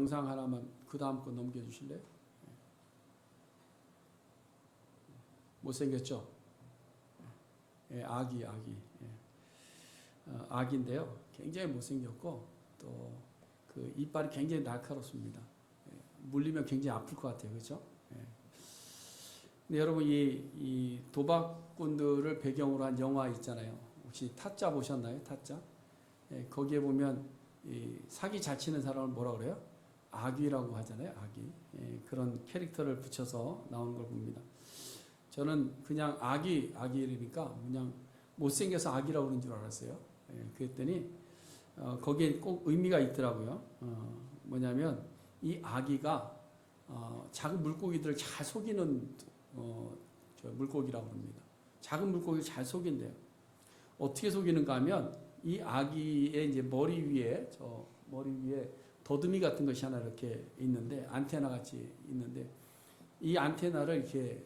영상 하나만 그 다음 거 넘겨주실래요? 못생겼죠? 예, 아기. 예. 아기인데요. 굉장히 못생겼고 또 그 이빨이 굉장히 날카롭습니다. 예, 물리면 굉장히 아플 것 같아요. 그렇죠? 예. 근데 여러분 이 도박꾼들을 배경으로 한 영화 있잖아요. 혹시 타짜 보셨나요? 타짜? 예, 거기에 보면 이 사기 잘 치는 사람을 뭐라 그래요? 아귀라고 하잖아요. 아귀. 예, 그런 캐릭터를 붙여서 나오는 걸 봅니다. 저는 그냥 아기이니까 그냥 못생겨서 아기라고 그러는 줄 알았어요. 예, 그랬더니 거기에 꼭 의미가 있더라고요. 뭐냐면 이 아기가 작은 물고기들을 잘 속이는 물고기라고 합니다. 작은 물고기를 잘 속인대요. 어떻게 속이는가 하면 이 아기의 이제 머리 위에 더듬이 같은 것이 하나 이렇게 있는데 안테나 같이 있는데 이 안테나를 이렇게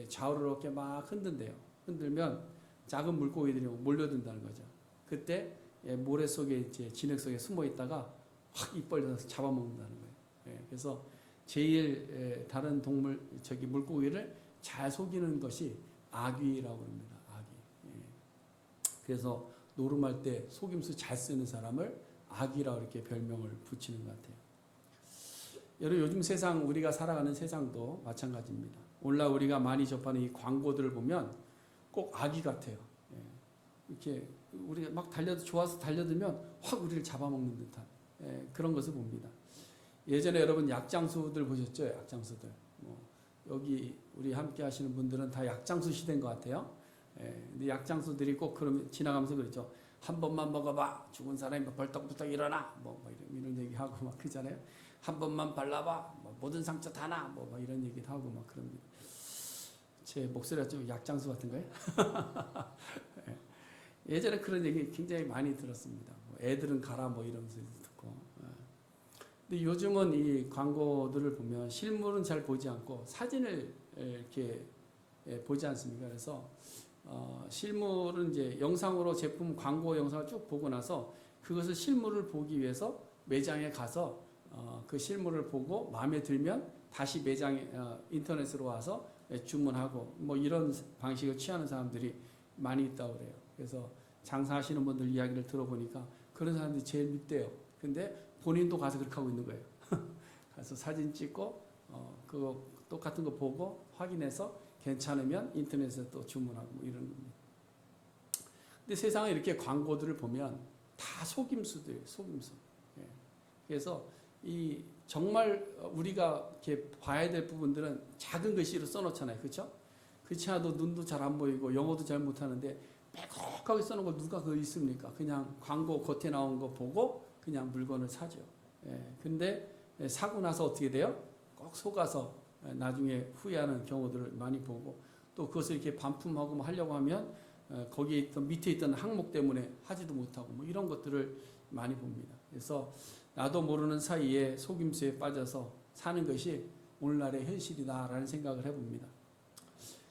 좌우로 이렇게 막 흔든대요. 흔들면 작은 물고기들이 몰려든다는 거죠. 그때 모래 속에 이제 진흙 속에 숨어 있다가 확 입 벌려서 잡아먹는다는 거예요. 그래서 제일 다른 동물 물고기를 잘 속이는 것이 아귀라고 합니다. 아귀. 그래서 노름할 때 속임수 잘 쓰는 사람을 아귀라고 이렇게 별명을 붙이는 것 같아요. 여러분 요즘 세상 우리가 살아가는 세상도 마찬가지입니다. 오늘날 우리가 많이 접하는 이 광고들을 보면 꼭 아귀 같아요. 이렇게 우리가 막 좋아서 달려들면 확 우리를 잡아먹는 듯한 그런 것을 봅니다. 예전에 여러분 약장수들 보셨죠? 약장수들. 여기 우리 함께 하시는 분들은 다 약장수 시대인 것 같아요. 근데 약장수들이 꼭 그러면 지나가면서 그랬죠. 한 번만 먹어봐. 죽은 사람이 벌떡벌떡 일어나. 이런 얘기하고 막 그러잖아요. 한 번만 발라봐. 모든 상처 다 나. 이런 얘기도 하고 막 그럽니다. 제 목소리가 좀 약장수 같은가요? 예전에 그런 얘기 굉장히 많이 들었습니다. 애들은 가라 이러면서 듣고. 근데 요즘은 이 광고들을 보면 실물은 잘 보지 않고 사진을 이렇게 보지 않습니까? 그래서 실물은 이제 영상으로 제품 광고 영상을 쭉 보고 나서 그것을 실물을 보기 위해서 매장에 가서 그 실물을 보고 마음에 들면 다시 매장에 인터넷으로 와서 주문하고 이런 방식을 취하는 사람들이 많이 있다고 그래요. 그래서 장사하시는 분들 이야기를 들어보니까 그런 사람들이 제일 밉대요. 근데 본인도 가서 그렇게 하고 있는 거예요. 가서 사진 찍고 그거 똑같은 거 보고 확인해서 괜찮으면 인터넷에 또 주문하고 이런 겁니다. 근데 세상에 이렇게 광고들을 보면 다 속임수들이에요. 속임수. 그래서 이 정말 우리가 이렇게 봐야 될 부분들은 작은 글씨로 써놓잖아요. 그렇죠? 그렇지 않아도 눈도 잘 안 보이고 영어도 잘 못하는데 빼곡하게 써놓은 걸 누가 그거 있습니까? 그냥 광고 겉에 나온 거 보고 그냥 물건을 사죠. 근데 사고 나서 어떻게 돼요? 꼭 속아서 나중에 후회하는 경우들을 많이 보고 또 그것을 이렇게 반품하고 하려고 하면 거기에 있던 밑에 있던 항목 때문에 하지도 못하고 이런 것들을 많이 봅니다. 그래서 나도 모르는 사이에 속임수에 빠져서 사는 것이 오늘날의 현실이다라는 생각을 해봅니다.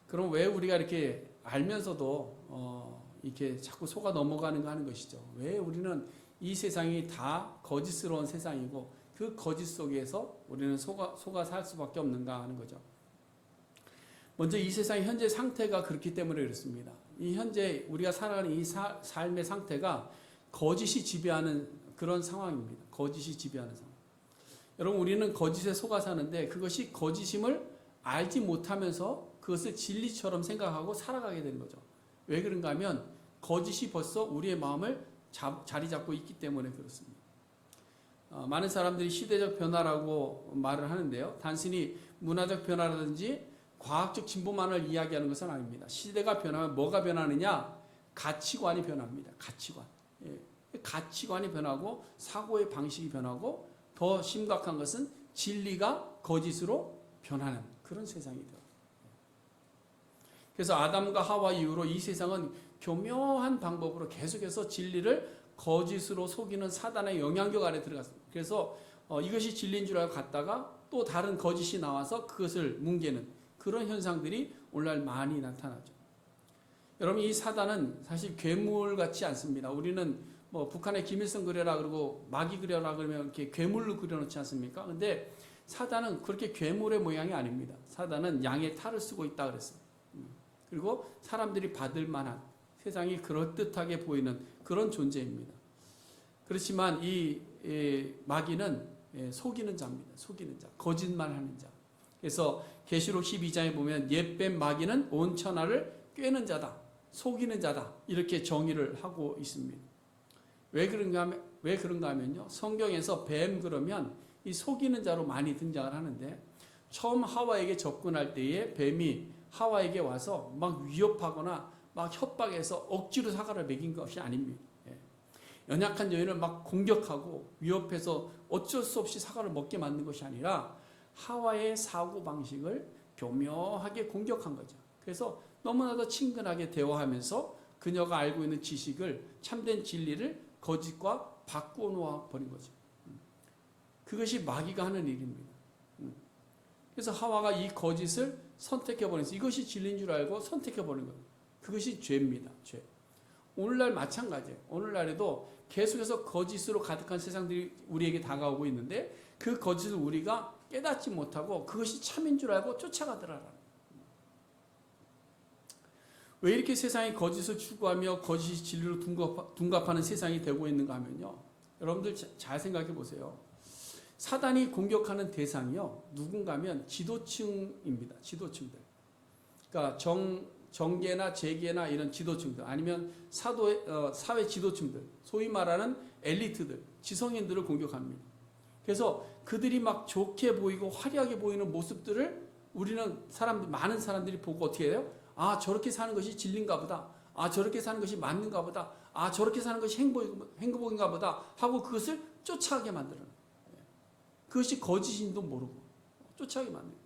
그럼 왜 우리가 이렇게 알면서도 이렇게 자꾸 속아 넘어가는가 하는 것이죠. 왜 우리는 이 세상이 다 거짓스러운 세상이고 그 거짓 속에서 우리는 속아 살 수밖에 없는가 하는 거죠. 먼저 이 세상의 현재 상태가 그렇기 때문에 그렇습니다. 이 현재 우리가 살아가는 이 삶의 상태가 거짓이 지배하는 그런 상황입니다. 거짓이 지배하는 상황. 여러분 우리는 거짓에 속아 사는데 그것이 거짓임을 알지 못하면서 그것을 진리처럼 생각하고 살아가게 되는 거죠. 왜 그런가 하면 거짓이 벌써 우리의 마음을 자리 잡고 있기 때문에 그렇습니다. 많은 사람들이 시대적 변화라고 말을 하는데요. 단순히 문화적 변화라든지 과학적 진보만을 이야기하는 것은 아닙니다. 시대가 변하면 뭐가 변하느냐? 가치관이 변합니다. 가치관. 가치관이 변하고 사고의 방식이 변하고 더 심각한 것은 진리가 거짓으로 변하는 그런 세상이 되어요. 그래서 아담과 하와 이후로 이 세상은 교묘한 방법으로 계속해서 진리를 거짓으로 속이는 사단의 영향력 아래 들어갔습니다. 그래서 이것이 진리인 줄 알고 갔다가 또 다른 거짓이 나와서 그것을 뭉개는 그런 현상들이 오늘날 많이 나타나죠. 여러분 이 사단은 사실 괴물 같지 않습니다. 우리는 뭐 북한의 김일성 그려라 그러고 마귀 그려라 그러면 이렇게 괴물로 그려놓지 않습니까? 근데 사단은 그렇게 괴물의 모양이 아닙니다. 사단은 양의 탈을 쓰고 있다 그랬어요. 그리고 사람들이 받을 만한 세상이 그럴듯하게 보이는 그런 존재입니다. 그렇지만 이 마귀는 속이는 자입니다. 속이는 자, 거짓말하는 자. 그래서 계시록 12장에 보면 옛뱀 마귀는 온 천하를 꿰는 자다, 속이는 자다 이렇게 정의를 하고 있습니다. 왜 그런가 하면요, 성경에서 뱀 그러면 이 속이는 자로 많이 등장을 하는데 처음 하와에게 접근할 때에 뱀이 하와에게 와서 막 위협하거나 막 협박해서 억지로 사과를 먹인 것이 아닙니다. 연약한 여인을 막 공격하고 위협해서 어쩔 수 없이 사과를 먹게 만든 것이 아니라 하와의 사고방식을 교묘하게 공격한 거죠. 그래서 너무나도 친근하게 대화하면서 그녀가 알고 있는 지식을, 참된 진리를 거짓과 바꾸어 놓아 버린 거죠. 그것이 마귀가 하는 일입니다. 그래서 하와가 이 거짓을 선택해 버려서 이것이 진리인 줄 알고 선택해 버린 거예요. 그것이 죄입니다. 죄. 오늘날 마찬가지예요. 오늘날에도 계속해서 거짓으로 가득한 세상들이 우리에게 다가오고 있는데 그 거짓을 우리가 깨닫지 못하고 그것이 참인 줄 알고 쫓아가더라라는. 왜 이렇게 세상이 거짓을 추구하며 거짓이 진리로 둔갑하는 세상이 되고 있는가 하면요, 여러분들 잘 생각해 보세요. 사단이 공격하는 대상이요, 누군가 하면 지도층입니다. 지도층들. 그러니까 정계나 재계나 이런 지도층들, 아니면 사회 지도층들, 소위 말하는 엘리트들, 지성인들을 공격합니다. 그래서 그들이 막 좋게 보이고 화려하게 보이는 모습들을 우리는 많은 사람들이 보고 어떻게 해요? 아, 저렇게 사는 것이 진리인가 보다. 아, 저렇게 사는 것이 맞는가 보다. 아, 저렇게 사는 것이 행복인가 보다 하고 그것을 쫓아가게 만들어요. 그것이 거짓인도 모르고 쫓아가게 만들어요.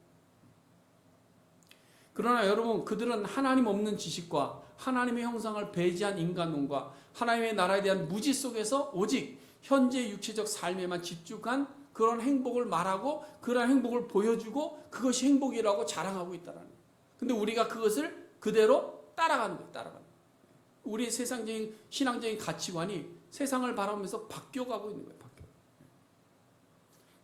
그러나 여러분, 그들은 하나님 없는 지식과 하나님의 형상을 배제한 인간론과 하나님의 나라에 대한 무지 속에서 오직 현재 육체적 삶에만 집중한 그런 행복을 말하고 그런 행복을 보여주고 그것이 행복이라고 자랑하고 있다는 거예요. 근데 우리가 그것을 그대로 따라가는 거예요. 따라가는 거예요. 우리의 세상적인 신앙적인 가치관이 세상을 바라보면서 바뀌어가고 있는 거예요.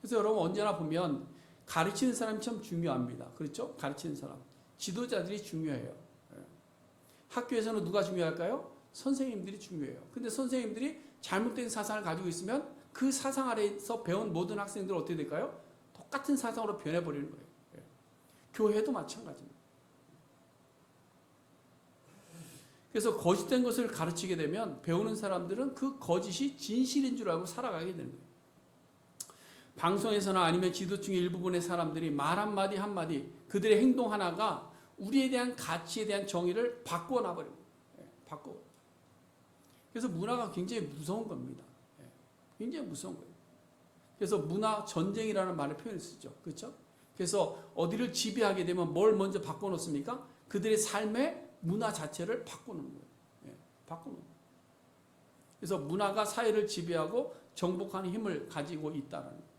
그래서 여러분, 언제나 보면 가르치는 사람이 참 중요합니다. 그렇죠? 가르치는 사람. 지도자들이 중요해요. 학교에서는 누가 중요할까요? 선생님들이 중요해요. 근데 선생님들이 잘못된 사상을 가지고 있으면 그 사상 아래에서 배운 모든 학생들은 어떻게 될까요? 똑같은 사상으로 변해버리는 거예요. 교회도 마찬가지입니다. 그래서 거짓된 것을 가르치게 되면 배우는 사람들은 그 거짓이 진실인 줄 알고 살아가게 되는 거예요. 방송에서나 아니면 지도층의 일부분의 사람들이 말 한마디 한마디, 그들의 행동 하나가 우리에 대한 가치에 대한 정의를 바꾸어 놔버립니다. 바꾸어. 그래서 문화가 굉장히 무서운 겁니다. 굉장히 무서운 거예요. 그래서 문화 전쟁이라는 말을 표현을 쓰죠. 그렇죠? 그래서 어디를 지배하게 되면 뭘 먼저 바꿔놓습니까? 그들의 삶의 문화 자체를 바꾸는 거예요. 바꾸는 거예요. 그래서 문화가 사회를 지배하고 정복하는 힘을 가지고 있다는 거예요.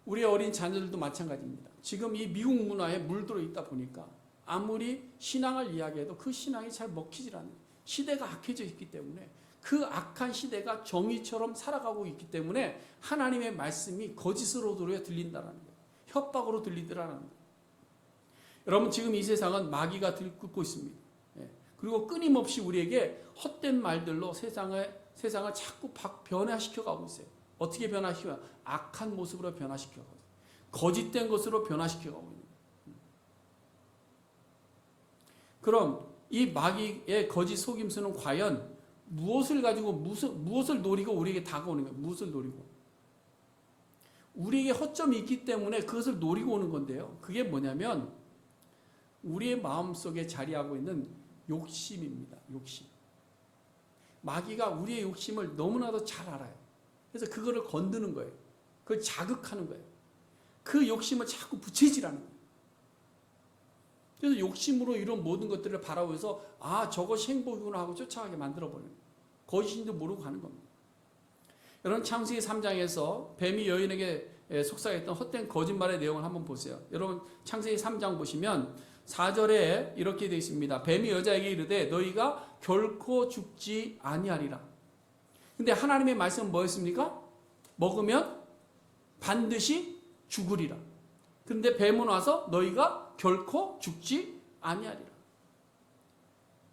우리 어린 자녀들도 마찬가지입니다. 지금 이 미국 문화에 물들어 있다 보니까 아무리 신앙을 이야기해도 그 신앙이 잘 먹히질 않아요. 시대가 악해져 있기 때문에, 그 악한 시대가 정의처럼 살아가고 있기 때문에 하나님의 말씀이 거짓으로 들린다는 거예요. 협박으로 들리더라는 거예요. 여러분, 지금 이 세상은 마귀가 들끓고 있습니다. 그리고 끊임없이 우리에게 헛된 말들로 세상을 자꾸 변화시켜가고 있어요. 어떻게 변화시켜요? 악한 모습으로 변화시켜가고 있어요. 거짓된 것으로 변화시켜가고 있는 거예요. 그럼 이 마귀의 거짓 속임수는 과연 무엇을 가지고 무엇을 노리고 우리에게 다가오는 거예요? 무엇을 노리고? 우리에게 허점이 있기 때문에 그것을 노리고 오는 건데요. 그게 뭐냐면 우리의 마음속에 자리하고 있는 욕심입니다. 욕심. 마귀가 우리의 욕심을 너무나도 잘 알아요. 그래서 그거를 건드는 거예요. 그걸 자극하는 거예요. 그 욕심을 자꾸 부채질하는 거예요. 그래서 욕심으로 이런 모든 것들을 바라보면서 아, 저것이 행복이구나 하고 쫓아가게 만들어버려요. 거짓인지 모르고 가는 겁니다. 여러분, 창세기 3장에서 뱀이 여인에게 속삭였던 헛된 거짓말의 내용을 한번 보세요. 여러분, 창세기 3장 보시면 4절에 이렇게 되어 있습니다. 뱀이 여자에게 이르되 너희가 결코 죽지 아니하리라. 근데 하나님의 말씀은 뭐였습니까? 먹으면 반드시 죽으리라. 그런데 뱀은 와서 너희가 결코 죽지 아니하리라.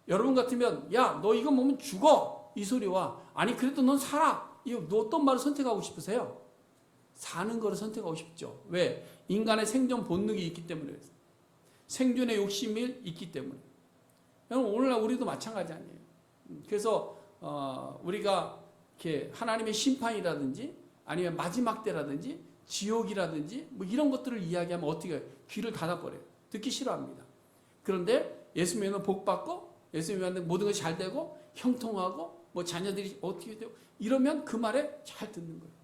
여러분 같으면 야, 너 이거 먹으면 죽어. 이 소리와 아니 그래도 넌 살아. 너 어떤 말을 선택하고 싶으세요? 사는 거를 선택하고 싶죠. 왜? 인간의 생존 본능이 있기 때문에. 생존의 욕심이 있기 때문에. 여러분 오늘날 우리도 마찬가지 아니에요. 그래서 우리가 이렇게 하나님의 심판이라든지 아니면 마지막 때라든지 지옥이라든지 뭐 이런 것들을 이야기하면 어떻게 해요? 귀를 닫아버려요. 듣기 싫어합니다. 그런데 예수 믿으면 복 받고 예수 믿으면 모든 것이 잘 되고 형통하고 뭐 자녀들이 어떻게 되고 이러면 그 말에 잘 듣는 거예요.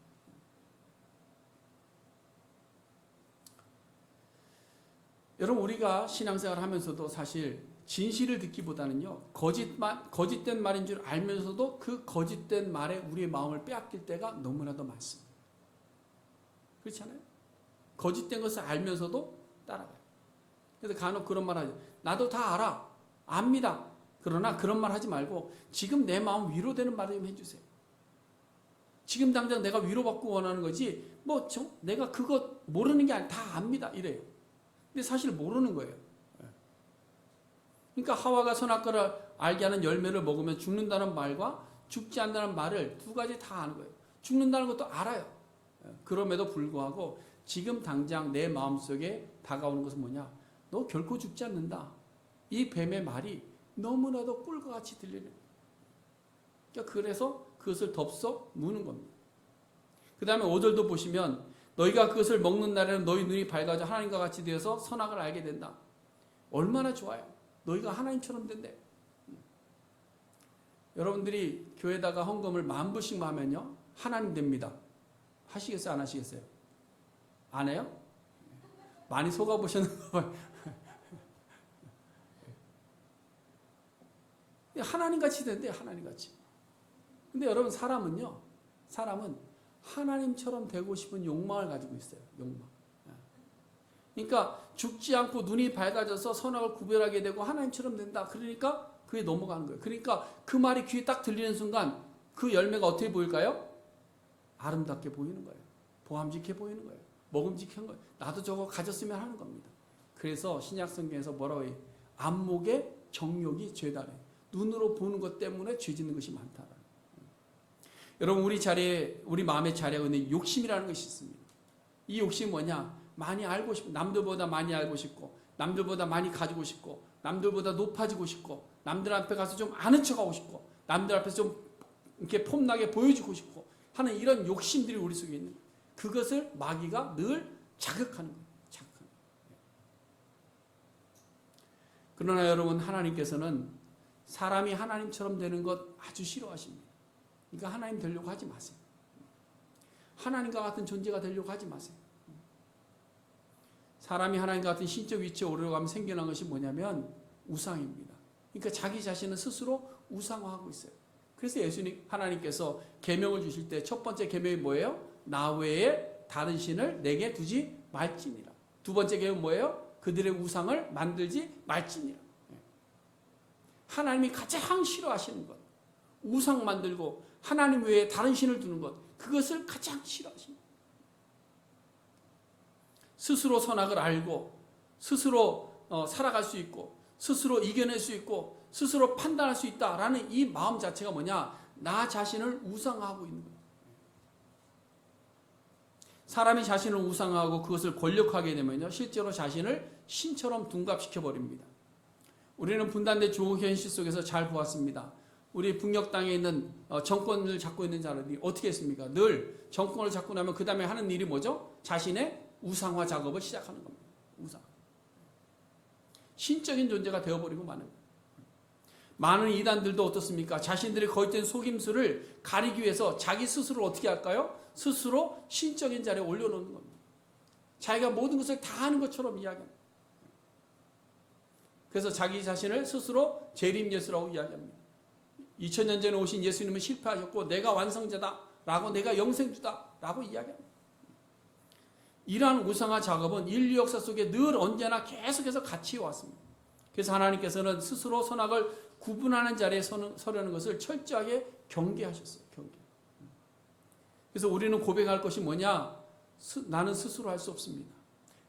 여러분 우리가 신앙생활을 하면서도 사실 진실을 듣기보다는요 거짓된 말인 줄 알면서도 그 거짓된 말에 우리의 마음을 빼앗길 때가 너무나도 많습니다. 그렇잖아요? 거짓된 것을 알면서도 따라가요. 그래서 간혹 그런 말 하죠. 나도 다 알아. 압니다. 그러나 그런 말 하지 말고 지금 내 마음 위로되는 말을 좀 해주세요. 지금 당장 내가 위로받고 원하는 거지 내가 그거 모르는 게 아니라 다 압니다. 이래요. 근데 사실 모르는 거예요. 그러니까 하와가 선악과를 알게 하는 열매를 먹으면 죽는다는 말과 죽지 않는다는 말을 두 가지 다 아는 거예요. 죽는다는 것도 알아요. 그럼에도 불구하고 지금 당장 내 마음속에 다가오는 것은 뭐냐? 너 결코 죽지 않는다. 이 뱀의 말이 너무나도 꿀과 같이 들리는 거예요. 그러니까 그래서 그것을 덥석 무는 겁니다. 그 다음에 5절도 보시면 너희가 그것을 먹는 날에는 너희 눈이 밝아져 하나님과 같이 되어서 선악을 알게 된다. 얼마나 좋아요. 너희가 하나님처럼 된대. 여러분들이 교회에다가 헌금을 10,000불씩만 하면요 하나님 됩니다. 하시겠어요? 안 하시겠어요? 안 해요? 많이 속아보셨는가 봐요. 하나님같이 된대. 하나님같이. 근데 여러분 사람은 하나님처럼 되고 싶은 욕망을 가지고 있어요. 욕망. 그러니까 죽지 않고 눈이 밝아져서 선악을 구별하게 되고 하나님처럼 된다. 그러니까 그게 넘어가는 거예요. 그러니까 그 말이 귀에 딱 들리는 순간 그 열매가 어떻게 보일까요? 아름답게 보이는 거예요. 보암직해 보이는 거예요. 먹음직한 거예요. 나도 저거 가졌으면 하는 겁니다. 그래서 신약성경에서 뭐라고 해요? 안목의 정욕이 죄다래. 눈으로 보는 것 때문에 죄 짓는 것이 많다. 여러분 우리 마음의 자리에 있는 욕심이라는 것이 있습니다. 이 욕심이 뭐냐? 많이 알고 싶고 남들보다 많이 알고 싶고 남들보다 많이 가지고 싶고 남들보다 높아지고 싶고 남들 앞에 가서 좀 아는 척하고 싶고 남들 앞에서 좀 이렇게 폼나게 보여주고 싶고 하는 이런 욕심들이 우리 속에 있는 거예요. 그것을 마귀가 늘 자극하는 거예요. 그러나 여러분 하나님께서는 사람이 하나님처럼 되는 것 아주 싫어하십니다. 그러니까 하나님 되려고 하지 마세요. 하나님과 같은 존재가 되려고 하지 마세요. 사람이 하나님과 같은 신적 위치에 오르려고 하면 생겨난 것이 뭐냐면 우상입니다. 그러니까 자기 자신은 스스로 우상화하고 있어요. 그래서 하나님께서 계명을 주실 때 첫 번째 계명이 뭐예요? 나 외에 다른 신을 내게 두지 말지니라. 두 번째 계명은 뭐예요? 그들의 우상을 만들지 말지니라. 하나님이 가장 싫어하시는 것, 우상 만들고 하나님 외에 다른 신을 두는 것, 그것을 가장 싫어하십니다. 스스로 선악을 알고 스스로 살아갈 수 있고 스스로 이겨낼 수 있고 스스로 판단할 수 있다라는 이 마음 자체가 뭐냐? 나 자신을 우상화하고 있는 거예요. 사람이 자신을 우상화하고 그것을 권력화하게 되면요 실제로 자신을 신처럼 둔갑시켜버립니다. 우리는 분단된 조 현실 속에서 잘 보았습니다. 우리 북녘 땅에 있는 정권을 잡고 있는 자들이 어떻게 했습니까? 늘 정권을 잡고 나면 그 다음에 하는 일이 뭐죠? 자신의 우상화 작업을 시작하는 겁니다. 우상. 신적인 존재가 되어버리고 마는 거예요. 많은 이단들도 어떻습니까? 자신들의 거짓된 속임수를 가리기 위해서 자기 스스로를 어떻게 할까요? 스스로 신적인 자리에 올려놓는 겁니다. 자기가 모든 것을 다 하는 것처럼 이야기합니다. 그래서 자기 자신을 스스로 재림 예수라고 이야기합니다. 2000년 전에 오신 예수님은 실패하셨고 내가 완성자다 라고 내가 영생주다 라고 이야기합니다. 이러한 우상화 작업은 인류 역사 속에 늘 언제나 계속해서 같이 왔습니다. 그래서 하나님께서는 스스로 선악을 구분하는 자리에 서려는 것을 철저하게 경계하셨어요. 경계. 그래서 우리는 고백할 것이 뭐냐? 나는 스스로 할 수 없습니다.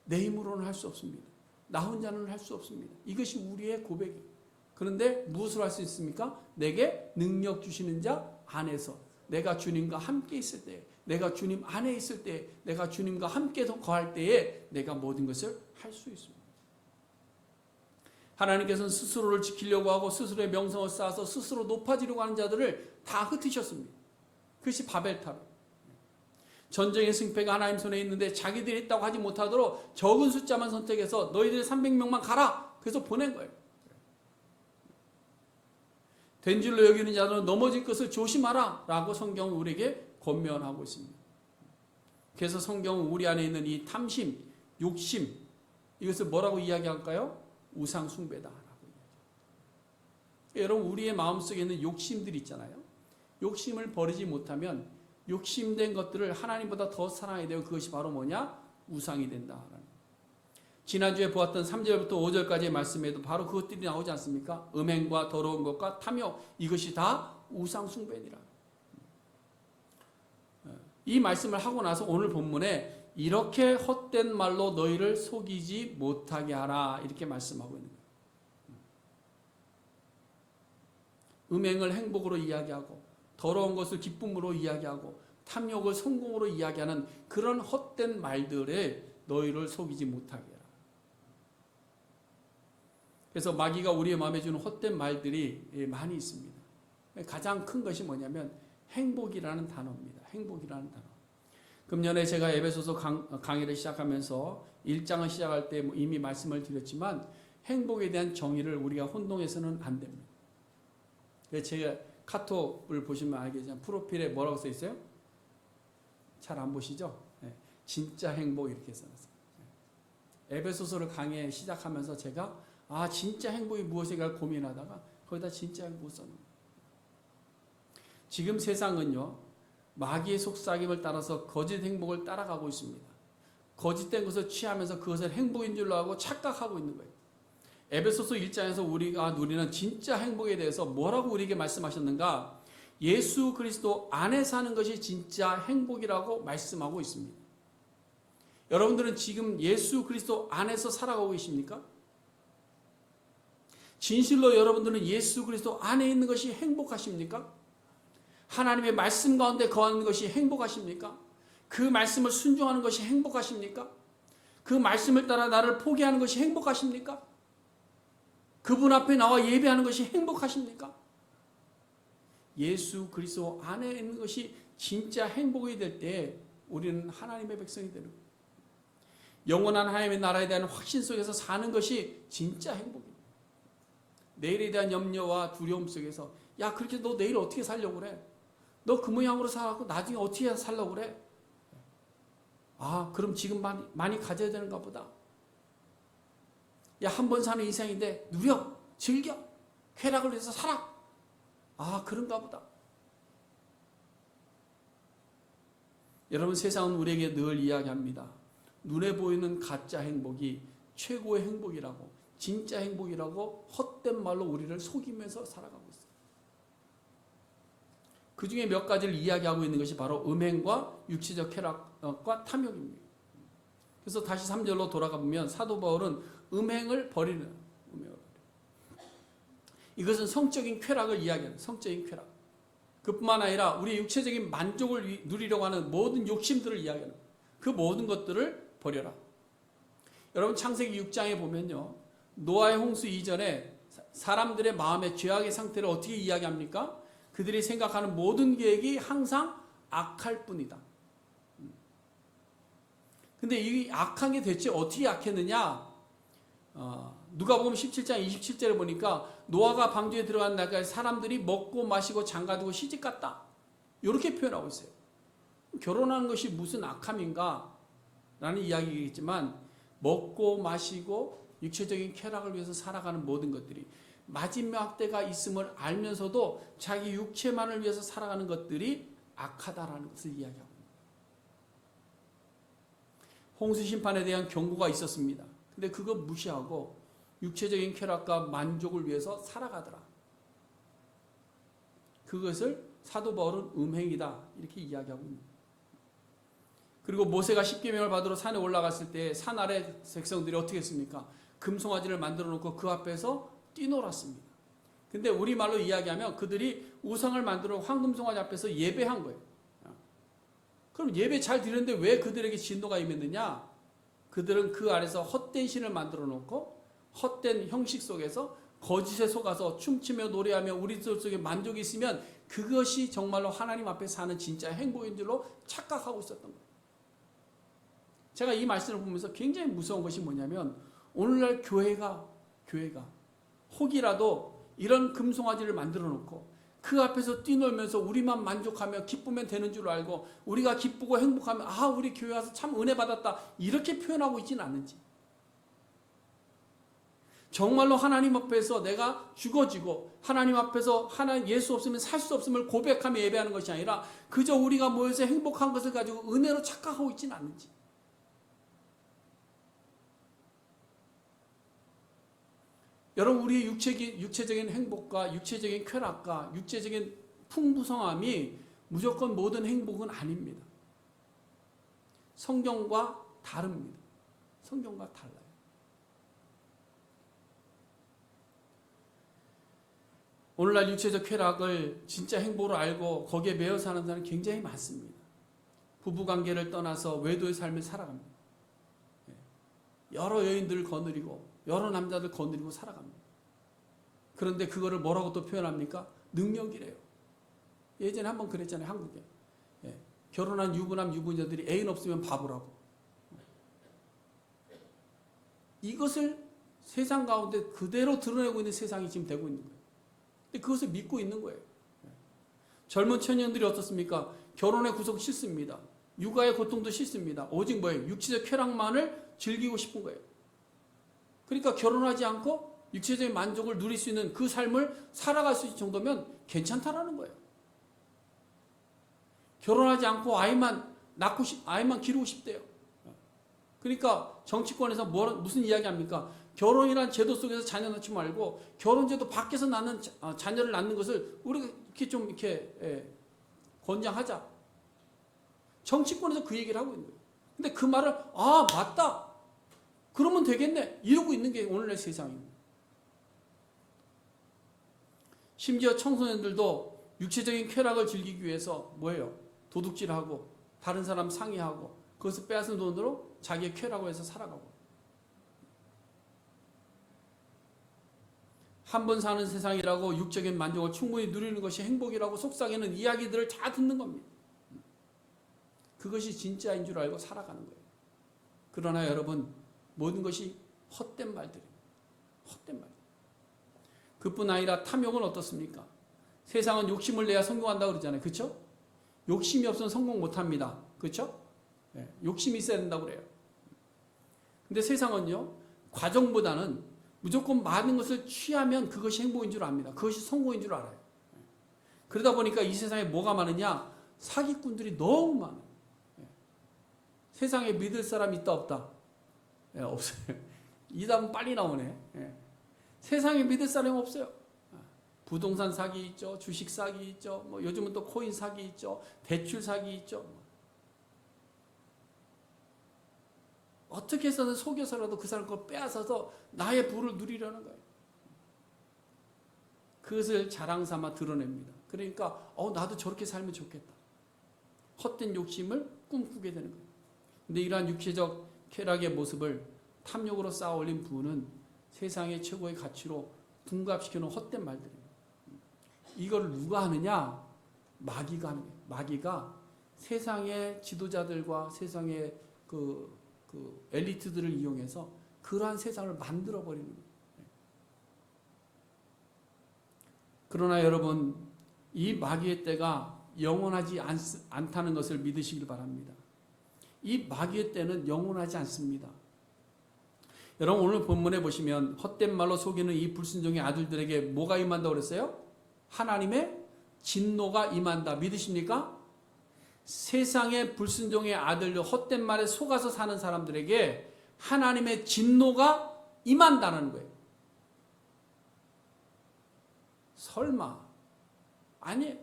내 힘으로는 할 수 없습니다. 나 혼자는 할 수 없습니다. 이것이 우리의 고백이에요. 그런데 무엇을 할 수 있습니까? 내게 능력 주시는 자 안에서, 내가 주님과 함께 있을 때, 내가 주님 안에 있을 때, 내가 주님과 함께 거할 때에 내가 모든 것을 할 수 있습니다. 하나님께서는 스스로를 지키려고 하고 스스로의 명성을 쌓아서 스스로 높아지려고 하는 자들을 다 흩으셨습니다. 그것이 바벨탑. 전쟁의 승패가 하나님 손에 있는데 자기들이 있다고 하지 못하도록 적은 숫자만 선택해서 너희들 300명만 가라. 그래서 보낸 거예요. 된 줄로 여기는 자들은 넘어질 것을 조심하라 라고 성경은 우리에게 권면하고 있습니다. 그래서 성경은 우리 안에 있는 이 탐심, 욕심, 이것을 뭐라고 이야기할까요? 우상 숭배다라고 이야기합니다. 여러분, 우리의 마음속에 있는 욕심들이 있잖아요. 욕심을 버리지 못하면 욕심된 것들을 하나님보다 더 사랑하게 되고 그것이 바로 뭐냐? 우상이 된다. 지난주에 보았던 3절부터 5절까지의 말씀에도 바로 그것들이 나오지 않습니까? 음행과 더러운 것과 탐욕, 이것이 다 우상 숭배니라. 이 말씀을 하고 나서 오늘 본문에 이렇게 헛된 말로 너희를 속이지 못하게 하라, 이렇게 말씀하고 있는 거예요. 음행을 행복으로 이야기하고 더러운 것을 기쁨으로 이야기하고 탐욕을 성공으로 이야기하는 그런 헛된 말들에 너희를 속이지 못하게 해라. 그래서 마귀가 우리의 마음에 주는 헛된 말들이 많이 있습니다. 가장 큰 것이 뭐냐면 행복이라는 단어입니다. 행복이라는 단어. 금년에 제가 에베소서 강의를 시작하면서 1장을 시작할 때 이미 말씀을 드렸지만 행복에 대한 정의를 우리가 혼동해서는 안 됩니다. 제가 카톡을 보시면 알겠지만 프로필에 뭐라고 써 있어요? 잘 안 보시죠? 네. 진짜 행복 이렇게 써놨어요. 에베소서를 강의 시작하면서 제가 진짜 행복이 무엇일까 고민하다가 거기다 진짜 행복을 써놓은. 지금 세상은요, 마귀의 속삭임을 따라서 거짓 행복을 따라가고 있습니다. 거짓된 것을 취하면서 그것을 행복인 줄로 알고 착각하고 있는 거예요. 에베소서 1장에서 우리가 누리는 진짜 행복에 대해서 뭐라고 우리에게 말씀하셨는가? 예수 그리스도 안에 사는 것이 진짜 행복이라고 말씀하고 있습니다. 여러분들은 지금 예수 그리스도 안에서 살아가고 계십니까? 진실로 여러분들은 예수 그리스도 안에 있는 것이 행복하십니까? 하나님의 말씀 가운데 거하는 것이 행복하십니까? 그 말씀을 순종하는 것이 행복하십니까? 그 말씀을 따라 나를 포기하는 것이 행복하십니까? 그분 앞에 나와 예배하는 것이 행복하십니까? 예수 그리스도 안에 있는 것이 진짜 행복이 될 때 우리는 하나님의 백성이 되는 거예요. 영원한 하나님의 나라에 대한 확신 속에서 사는 것이 진짜 행복입니다. 내일에 대한 염려와 두려움 속에서 그렇게 너 내일 어떻게 살려고 그래? 너 그 모양으로 살아갖고 나중에 어떻게 살려고 그래? 그럼 지금 많이 가져야 되는가 보다. 한 번 사는 인생인데 누려, 즐겨, 쾌락을 위해서 살아. 그런가 보다. 여러분, 세상은 우리에게 늘 이야기합니다. 눈에 보이는 가짜 행복이 최고의 행복이라고, 진짜 행복이라고 헛된 말로 우리를 속이면서 살아가고 있어요. 그 중에 몇 가지를 이야기하고 있는 것이 바로 음행과 육체적 쾌락과 탐욕입니다. 그래서 다시 3절로 돌아가 보면 사도 바울은 음행을 버리는, 이것은 성적인 쾌락을 이야기하는, 성적인 쾌락. 그뿐만 아니라 우리 육체적인 만족을 누리려고 하는 모든 욕심들을 이야기하는, 그 모든 것들을 버려라. 여러분, 창세기 6장에 보면요, 노아의 홍수 이전에 사람들의 마음의 죄악의 상태를 어떻게 이야기합니까? 그들이 생각하는 모든 계획이 항상 악할 뿐이다. 근데 이 악한 게 대체 어떻게 악했느냐? 누가복음 17장 27절에 보니까 노아가 방주에 들어간 날까지 사람들이 먹고 마시고 장가두고 시집갔다. 이렇게 표현하고 있어요. 결혼하는 것이 무슨 악함인가? 라는 이야기이겠지만 먹고 마시고 육체적인 쾌락을 위해서 살아가는 모든 것들이 마지막 때가 있음을 알면서도 자기 육체만을 위해서 살아가는 것들이 악하다라는 것을 이야기하고 있습니다. 홍수 심판에 대한 경고가 있었습니다. 근데 그거 무시하고 육체적인 쾌락과 만족을 위해서 살아가더라. 그것을 사도 바울은 음행이다 이렇게 이야기하고 있습니다. 그리고 모세가 십계명을 받으러 산에 올라갔을 때 산 아래 백성들이 어떻게 했습니까? 금송아지를 만들어 놓고 그 앞에서 뛰놀았습니다. 근데 우리말로 이야기하면 그들이 우상을 만들어 황금송아지 앞에서 예배한 거예요. 그럼 예배 잘 드렸는데 왜 그들에게 진노가 임했느냐? 그들은 그 아래서 헛된 신을 만들어 놓고 헛된 형식 속에서 거짓에 속아서 춤추며 노래하며 우리들 속에 만족이 있으면 그것이 정말로 하나님 앞에 사는 진짜 행복인 줄로 착각하고 있었던 거예요. 제가 이 말씀을 보면서 굉장히 무서운 것이 뭐냐면 오늘날 교회가 혹이라도 이런 금송아지를 만들어 놓고 그 앞에서 뛰놀면서 우리만 만족하며 기쁘면 되는 줄 알고 우리가 기쁘고 행복하면 아 우리 교회 와서 참 은혜 받았다 이렇게 표현하고 있지는 않은지, 정말로 하나님 앞에서 내가 죽어지고 하나님 앞에서 하나님 예수 없으면 살 수 없음을 고백하며 예배하는 것이 아니라 그저 우리가 모여서 행복한 것을 가지고 은혜로 착각하고 있지는 않는지. 여러분, 우리의 육체적인 행복과 육체적인 쾌락과 육체적인 풍부성함이 무조건 모든 행복은 아닙니다. 성경과 다릅니다. 성경과 달라요. 오늘날 육체적 쾌락을 진짜 행복으로 알고 거기에 매여 사는 사람은 굉장히 많습니다. 부부관계를 떠나서 외도의 삶을 살아갑니다. 여러 여인들을 거느리고 여러 남자들 거느리고 살아갑니다. 그런데 그거를 뭐라고 또 표현합니까? 능력이래요. 예전에 한번 그랬잖아요. 한국에. 결혼한 유부남 유부녀들이 애인 없으면 바보라고. 이것을 세상 가운데 그대로 드러내고 있는 세상이 지금 되고 있는 거예요. 근데 그것을 믿고 있는 거예요. 젊은 청년들이 어떻습니까? 결혼의 구속 싫습니다. 육아의 고통도 싫습니다. 오직 뭐예요? 육체적 쾌락만을 즐기고 싶은 거예요. 그러니까 결혼하지 않고 육체적인 만족을 누릴 수 있는 그 삶을 살아갈 수 있을 정도면 괜찮다라는 거예요. 결혼하지 않고 아이만 기르고 싶대요. 그러니까 정치권에서 무슨 이야기 합니까? 결혼이란 제도 속에서 자녀 낳지 말고 결혼제도 밖에서 낳는 자녀를 낳는 것을 우리가 이렇게 권장하자. 정치권에서 그 얘기를 하고 있는 거예요. 근데 그 말을 맞다. 그러면 되겠네. 이러고 있는 게 오늘날 세상입니다. 심지어 청소년들도 육체적인 쾌락을 즐기기 위해서 뭐예요? 도둑질하고 다른 사람 상의하고 그것을 빼앗은 돈으로 자기의 쾌락을 해서 살아가고. 한 번 사는 세상이라고 육적인 만족을 충분히 누리는 것이 행복이라고 속삭이는 이야기들을 다 듣는 겁니다. 그것이 진짜인 줄 알고 살아가는 거예요. 그러나 여러분, 모든 것이 헛된 말들입니다. 헛된 말. 그뿐 아니라 탐욕은 어떻습니까? 세상은 욕심을 내야 성공한다고 그러잖아요. 그렇죠? 욕심이 없으면 성공 못합니다. 그렇죠? 욕심이 있어야 된다고 그래요. 근데 세상은요, 과정보다는 무조건 많은 것을 취하면 그것이 행복인 줄 압니다. 그것이 성공인 줄 알아요. 그러다 보니까 이 세상에 뭐가 많으냐? 사기꾼들이 너무 많아요. 세상에 믿을 사람 있다 없다? 없어요. 이 답은 빨리 나오네. 세상에 믿을 사람이 없어요. 부동산 사기 있죠. 주식 사기 있죠. 요즘은 또 코인 사기 있죠. 대출 사기 있죠. 어떻게 해서든 속여서라도 그 사람 걸 빼앗아서 나의 부를 누리려는 거예요. 그것을 자랑 삼아 드러냅니다. 그러니까 나도 저렇게 살면 좋겠다. 헛된 욕심을 꿈꾸게 되는 거예요. 근데 이러한 육체적 쾌락의 모습을 탐욕으로 쌓아 올린 부는 세상의 최고의 가치로 둔갑시켜놓은 헛된 말들입니다. 이걸 누가 하느냐? 마귀가 하는 거예요. 마귀가 세상의 지도자들과 세상의 그 엘리트들을 이용해서 그러한 세상을 만들어버리는 거예요. 그러나 여러분, 이 마귀의 때가 영원하지 않다는 것을 믿으시길 바랍니다. 이 마귀의 때는 영원하지 않습니다. 여러분, 오늘 본문에 보시면 헛된 말로 속이는 이 불순종의 아들들에게 뭐가 임한다고 그랬어요? 하나님의 진노가 임한다. 믿으십니까? 세상의 불순종의 아들들, 헛된 말에 속아서 사는 사람들에게 하나님의 진노가 임한다는 거예요. 설마? 아니에요.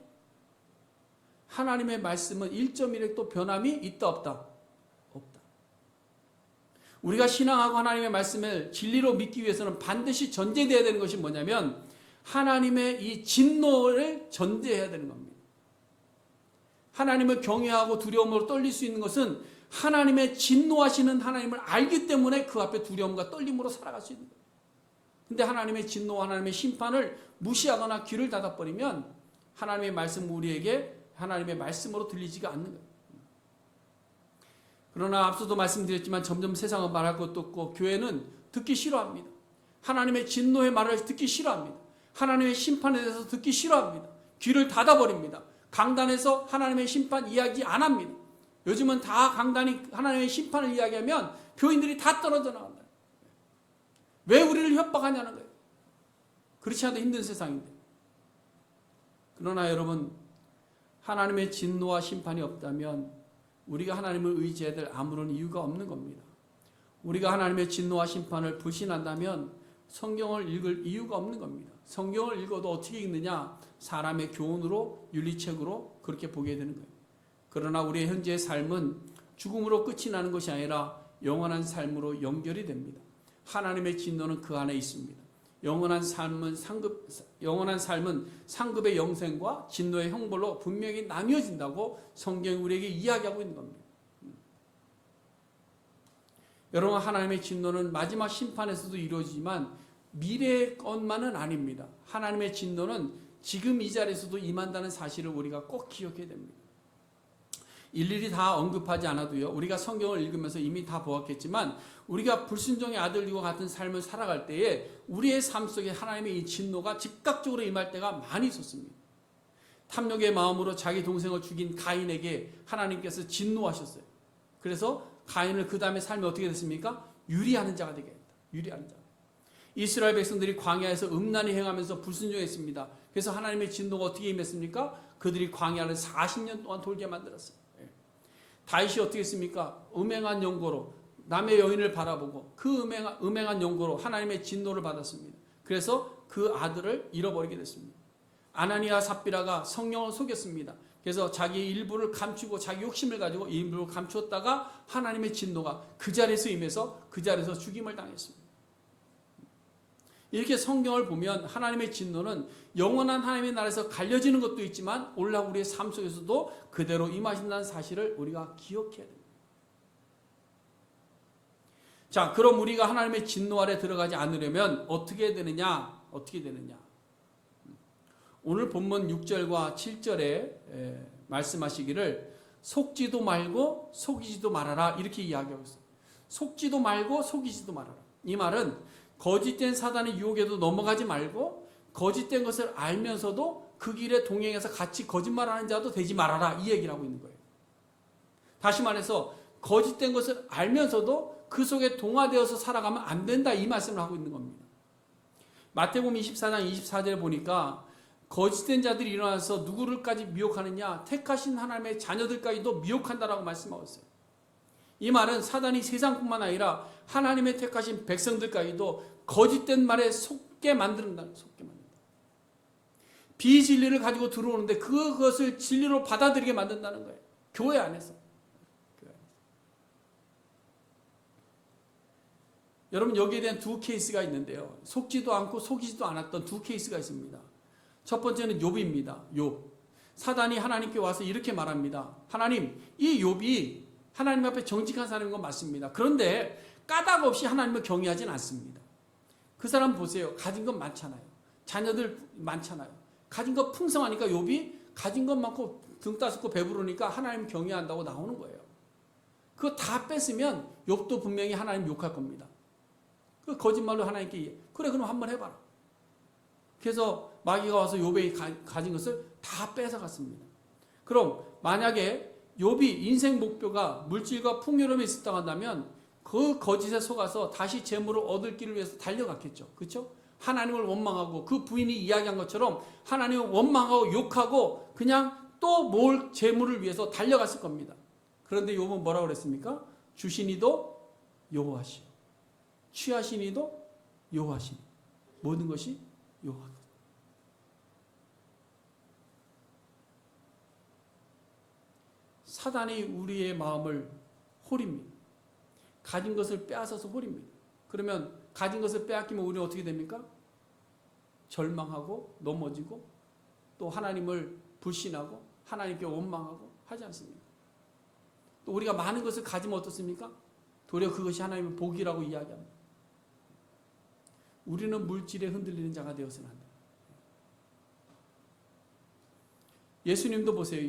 하나님의 말씀은 1.1획도 변함이 있다 없다? 우리가 신앙하고 하나님의 말씀을 진리로 믿기 위해서는 반드시 전제되어야 되는 것이 뭐냐면 하나님의 이 진노를 전제해야 되는 겁니다. 하나님을 경외하고 두려움으로 떨릴 수 있는 것은 하나님의 진노하시는 하나님을 알기 때문에 그 앞에 두려움과 떨림으로 살아갈 수 있는 거예요. 근데 하나님의 진노와 하나님의 심판을 무시하거나 귀를 닫아버리면 하나님의 말씀 우리에게 하나님의 말씀으로 들리지가 않는 거예요. 그러나 앞서도 말씀드렸지만 점점 세상은 말할 것도 없고 교회는 듣기 싫어합니다. 하나님의 진노의 말을 듣기 싫어합니다. 하나님의 심판에 대해서 듣기 싫어합니다. 귀를 닫아버립니다. 강단에서 하나님의 심판 이야기 안 합니다. 요즘은 다 강단이 하나님의 심판을 이야기하면 교인들이 다 떨어져 나간다. 왜 우리를 협박하냐는 거예요. 그렇지 않아도 힘든 세상인데. 그러나 여러분, 하나님의 진노와 심판이 없다면 우리가 하나님을 의지해야 될 아무런 이유가 없는 겁니다. 우리가 하나님의 진노와 심판을 불신한다면 성경을 읽을 이유가 없는 겁니다. 성경을 읽어도 어떻게 읽느냐? 사람의 교훈으로, 윤리책으로 그렇게 보게 되는 거예요. 그러나 우리의 현재의 삶은 죽음으로 끝이 나는 것이 아니라 영원한 삶으로 연결이 됩니다. 하나님의 진노는 그 안에 있습니다. 영원한 삶은 상급의 영생과 진노의 형벌로 분명히 나뉘어진다고 성경이 우리에게 이야기하고 있는 겁니다. 여러분, 하나님의 진노는 마지막 심판에서도 이루어지지만 미래의 것만은 아닙니다. 하나님의 진노는 지금 이 자리에서도 임한다는 사실을 우리가 꼭 기억해야 됩니다. 일일이 다 언급하지 않아도요, 우리가 성경을 읽으면서 이미 다 보았겠지만 우리가 불순종의 아들과 같은 삶을 살아갈 때에 우리의 삶 속에 하나님의 이 진노가 즉각적으로 임할 때가 많이 있었습니다. 탐욕의 마음으로 자기 동생을 죽인 가인에게 하나님께서 진노하셨어요. 그래서 가인을 그 다음에 삶이 어떻게 됐습니까? 유리하는 자가 되게 했다. 유리하는 자. 이스라엘 백성들이 광야에서 음란히 행하면서 불순종했습니다. 그래서 하나님의 진노가 어떻게 임했습니까? 그들이 광야를 40년 동안 돌게 만들었어요. 다윗이 어떻게 했습니까? 음행한 연고로 남의 여인을 바라보고 그 음행한 연고로 하나님의 진노를 받았습니다. 그래서 그 아들을 잃어버리게 됐습니다. 아나니아 삽비라가 성령을 속였습니다. 그래서 자기 일부를 감추고 자기 욕심을 가지고 일부를 감추었다가 하나님의 진노가 그 자리에서 임해서 그 자리에서 죽임을 당했습니다. 이렇게 성경을 보면 하나님의 진노는 영원한 하나님의 나라에서 갈려지는 것도 있지만 오늘날 우리의 삶 속에서도 그대로 임하신다는 사실을 우리가 기억해야 됩니다. 자, 그럼 우리가 하나님의 진노 아래 들어가지 않으려면 어떻게 되느냐? 어떻게 되느냐? 오늘 본문 6절과 7절에 말씀하시기를 속지도 말고 속이지도 말아라 이렇게 이야기하고 있어요. 속지도 말고 속이지도 말아라. 이 말은 거짓된 사단의 유혹에도 넘어가지 말고 거짓된 것을 알면서도 그 길에 동행해서 같이 거짓말하는 자도 되지 말아라 이 얘기를 하고 있는 거예요. 다시 말해서 거짓된 것을 알면서도 그 속에 동화되어서 살아가면 안 된다 이 말씀을 하고 있는 겁니다. 마태복음 24장 24절에 보니까 거짓된 자들이 일어나서 누구를까지 미혹하느냐? 택하신 하나님의 자녀들까지도 미혹한다라고 말씀하고 있어요. 이 말은 사단이 세상뿐만 아니라 하나님의 택하신 백성들까지도 거짓된 말에 속게 만든다. 속게 만든다. 비진리를 가지고 들어오는데 그것을 진리로 받아들이게 만든다는 거예요. 교회 안에서. 여러분, 여기에 대한 두 케이스가 있는데요. 속지도 않고 속이지도 않았던 두 케이스가 있습니다. 첫 번째는 욥입니다. 욥. 사단이 하나님께 와서 이렇게 말합니다. 하나님, 이 욥이 하나님 앞에 정직한 사람인 건 맞습니다. 그런데 까닭 없이 하나님을 경외하진 않습니다. 그 사람 보세요. 가진 건 많잖아요. 자녀들 많잖아요. 가진 거 풍성하니까 욥이 가진 것 많고 등 따숩고 배부르니까 하나님 경외한다고 나오는 거예요. 그거 다 뺐으면 욥도 분명히 하나님 욕할 겁니다. 그 거짓말로 하나님께 그래 그럼 한번 해봐라. 그래서 마귀가 와서 욥이 가진 것을 다 뺏어갔습니다. 그럼 만약에 욥이 인생 목표가 물질과 풍요로움에 있었다고 한다면 그 거짓에 속아서 다시 재물을 얻을 길을 위해서 달려갔겠죠. 그렇죠? 하나님을 원망하고 그 부인이 이야기한 것처럼 하나님을 원망하고 욕하고 그냥 또 뭘 재물을 위해서 달려갔을 겁니다. 그런데 욥은 뭐라고 그랬습니까? 주신 이도 여호와시오. 취하신 이도 여호와시오. 모든 것이 여호와. 사단이 우리의 마음을 홀입니다. 가진 것을 빼앗아서 버립니다. 그러면 가진 것을 빼앗기면 우리는 어떻게 됩니까? 절망하고 넘어지고 또 하나님을 불신하고 하나님께 원망하고 하지 않습니까? 또 우리가 많은 것을 가지면 어떻습니까? 도리어 그것이 하나님의 복이라고 이야기합니다. 우리는 물질에 흔들리는 자가 되어서는 안 돼요. 예수님도 보세요.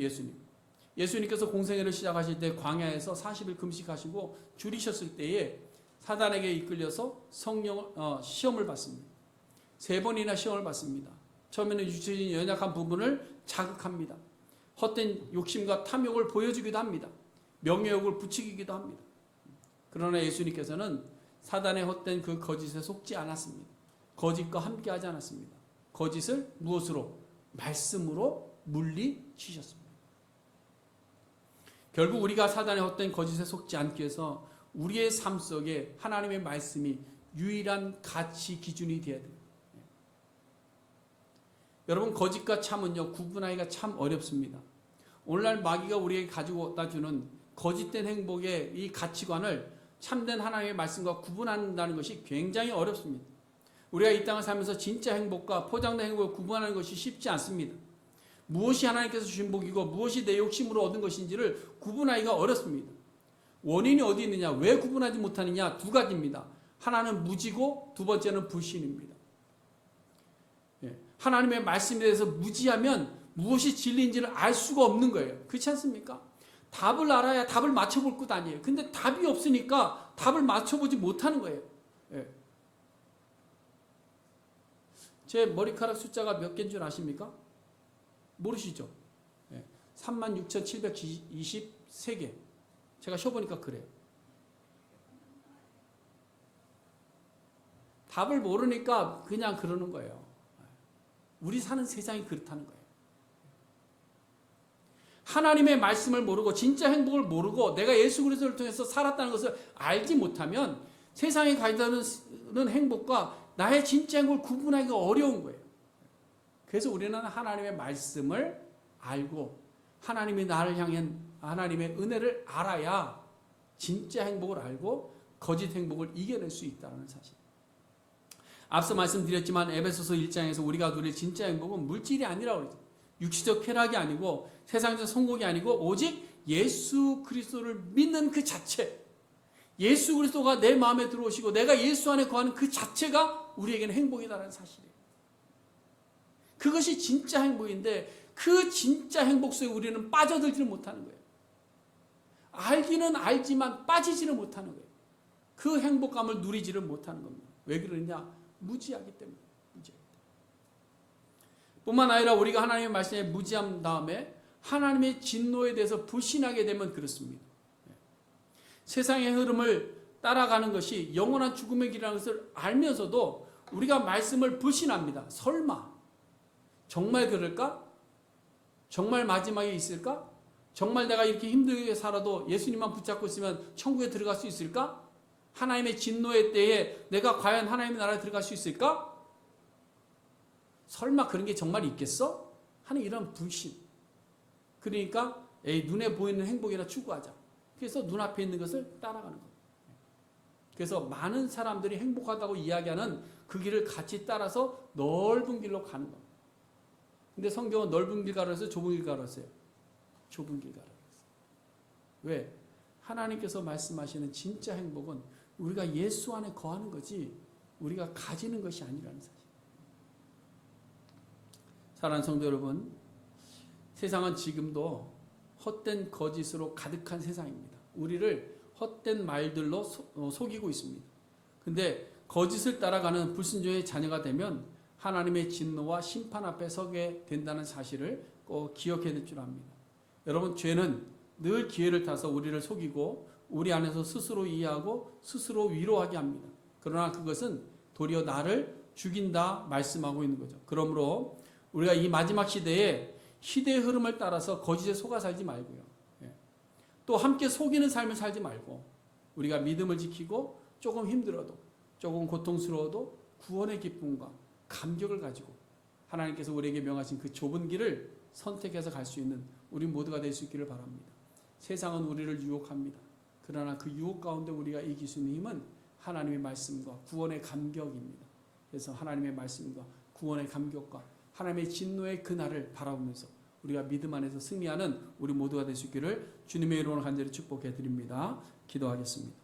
예수님께서 공생애를 시작하실 때 광야에서 40일 금식하시고 줄이셨을 때에 사단에게 이끌려서 시험을 받습니다. 3번이나 시험을 받습니다. 처음에는 육체적인 연약한 부분을 자극합니다. 헛된 욕심과 탐욕을 보여주기도 합니다. 명예욕을 부추기기도 합니다. 그러나 예수님께서는 사단의 헛된 그 거짓에 속지 않았습니다. 거짓과 함께하지 않았습니다. 거짓을 무엇으로? 말씀으로 물리치셨습니다. 결국 우리가 사단의 헛된 거짓에 속지 않기 위해서 우리의 삶 속에 하나님의 말씀이 유일한 가치 기준이 되어야 됩니다. 여러분, 거짓과 참은요, 구분하기가 참 어렵습니다. 오늘날 마귀가 우리에게 가지고 주는 거짓된 행복의 이 가치관을 참된 하나님의 말씀과 구분한다는 것이 굉장히 어렵습니다. 우리가 이 땅을 살면서 진짜 행복과 포장된 행복을 구분하는 것이 쉽지 않습니다. 무엇이 하나님께서 주신 복이고 무엇이 내 욕심으로 얻은 것인지를 구분하기가 어렵습니다. 원인이 어디 있느냐, 왜 구분하지 못하느냐, 2가지입니다. 하나는 무지고 두 번째는 불신입니다. 하나님의 말씀에 대해서 무지하면 무엇이 진리인지를 알 수가 없는 거예요. 그렇지 않습니까? 답을 알아야 답을 맞춰볼 것 아니에요. 근데 답이 없으니까 답을 맞춰보지 못하는 거예요. 제 머리카락 숫자가 몇 개인 줄 아십니까? 모르시죠? 36,723개. 제가 쉬어보니까 그래요. 답을 모르니까 그냥 그러는 거예요. 우리 사는 세상이 그렇다는 거예요. 하나님의 말씀을 모르고 진짜 행복을 모르고 내가 예수 그리스도를 통해서 살았다는 것을 알지 못하면 세상에 가져다는 행복과 나의 진짜 행복을 구분하기가 어려운 거예요. 그래서 우리는 하나님의 말씀을 알고 하나님이 나를 향한 하나님의 은혜를 알아야 진짜 행복을 알고 거짓 행복을 이겨낼 수 있다는 사실. 앞서 말씀드렸지만 에베소서 1장에서 우리가 누릴 진짜 행복은 물질이 아니라고 그러죠. 육시적 쾌락이 아니고 세상적 성공이 아니고 오직 예수 그리스도를 믿는 그 자체, 예수 그리스도가 내 마음에 들어오시고 내가 예수 안에 거하는 그 자체가 우리에게는 행복이다라는 사실이에요. 그것이 진짜 행복인데 그 진짜 행복 속에 우리는 빠져들지를 못하는 거예요. 알기는 알지만 빠지지를 못하는 거예요. 그 행복감을 누리지를 못하는 겁니다. 왜 그러냐? 무지하기 때문에. 뿐만 아니라 우리가 하나님의 말씀에 무지한 다음에 하나님의 진노에 대해서 불신하게 되면 그렇습니다. 세상의 흐름을 따라가는 것이 영원한 죽음의 길이라는 것을 알면서도 우리가 말씀을 불신합니다. 설마 정말 그럴까? 정말 마지막에 있을까? 정말 내가 이렇게 힘들게 살아도 예수님만 붙잡고 있으면 천국에 들어갈 수 있을까? 하나님의 진노의 때에 내가 과연 하나님의 나라에 들어갈 수 있을까? 설마 그런 게 정말 있겠어? 하는 이런 불신. 그러니까 눈에 보이는 행복이나 추구하자. 그래서 눈앞에 있는 것을 따라가는 거예요. 그래서 많은 사람들이 행복하다고 이야기하는 그 길을 같이 따라서 넓은 길로 가는 겁니다. 근데 성경은 넓은 길 가라 해서 좁은 길 가라 했어요. 좁은 길 가라 했어요. 왜? 하나님께서 말씀하시는 진짜 행복은 우리가 예수 안에 거하는 거지 우리가 가지는 것이 아니라는 사실. 사랑하는 성도 여러분, 세상은 지금도 헛된 거짓으로 가득한 세상입니다. 우리를 헛된 말들로 속이고 있습니다. 근데 거짓을 따라가는 불순종의 자녀가 되면 하나님의 진노와 심판 앞에 서게 된다는 사실을 꼭 기억해야 될 줄 압니다. 여러분, 죄는 늘 기회를 타서 우리를 속이고 우리 안에서 스스로 이해하고 스스로 위로하게 합니다. 그러나 그것은 도리어 나를 죽인다 말씀하고 있는 거죠. 그러므로 우리가 이 마지막 시대에 시대의 흐름을 따라서 거짓에 속아 살지 말고요. 또 함께 속이는 삶을 살지 말고 우리가 믿음을 지키고 조금 힘들어도 조금 고통스러워도 구원의 기쁨과 감격을 가지고 하나님께서 우리에게 명하신 그 좁은 길을 선택해서 갈 수 있는 우리 모두가 될 수 있기를 바랍니다. 세상은 우리를 유혹합니다. 그러나 그 유혹 가운데 우리가 이길 수 있는 힘은 하나님의 말씀과 구원의 감격입니다. 그래서 하나님의 말씀과 구원의 감격과 하나님의 진노의 그날을 바라보면서 우리가 믿음 안에서 승리하는 우리 모두가 될 수 있기를 주님의 이름으로 간절히 축복해 드립니다. 기도하겠습니다.